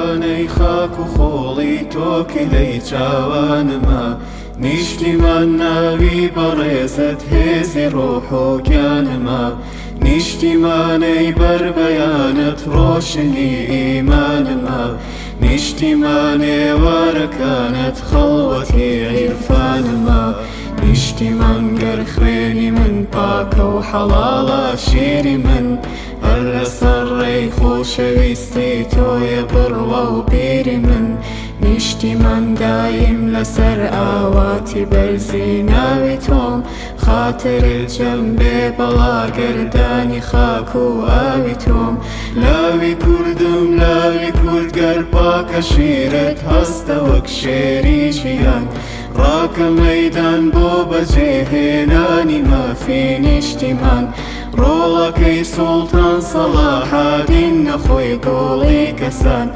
نیشتیمانەی خاک و خۆڵی تۆکە لەی چاوانمە نیشتیمان ناوی بەڕێزت هێزی ڕۆح و گیانمە نیشتیمانەی بەربەیانت ڕۆشنی ئیمانمە نیشتیمانێ وارەکانت خەڵوەتی عیرفانمە نیشتیمان گەر خوێنی من پاکە و حەڵاڵە شیری من هەر لەسەر ڕێی خۆشەویستی تۆیە بڕوا و پیری من نیشتیمان دایم لەسەر ئاواتی بەرزی ناوی تۆم خاترت جەم بێ بەڵا گەردانی خاک و ئاوی تۆم لاوی کوردم لاوی کورد گەر پاکە شیرت هەستە وەک شێری ژیان ڕاکە مەیدان بۆ بەجێهێنانی مافی نیشتیمان ڕۆڵەکەی سوڵتان سەڵاحادین نەخۆی گۆڵی کەسان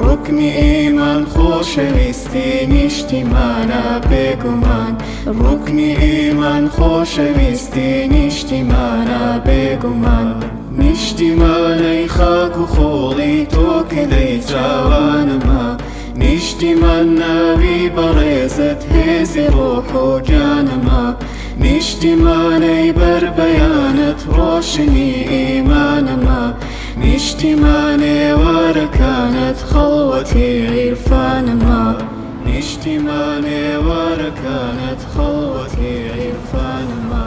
ڕوکنی ئیمان خۆشەویستی نیشتیمانە بێگومان ڕوکنی ئیمان خۆشەویستی نیشتیمانە بێگومان نیشتیمانەی خاک و خۆڵی تۆکە لەی چاوانمە نیشتیمان ناوی بەڕێزت هێزی ڕۆح و گیانمە نیشتیمانەی بەربەیانت ڕۆشنی ئیمانمە نیشتیمانێ وارەکانت خەڵوەتی عیرفانمە نیشتیمانێ وارەکانت خەڵوەتی عیرفانمە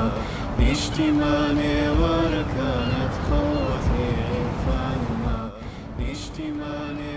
نیشتیمانێ وارەکانت خەڵوەتی عیرفانمە نیشتیمانێ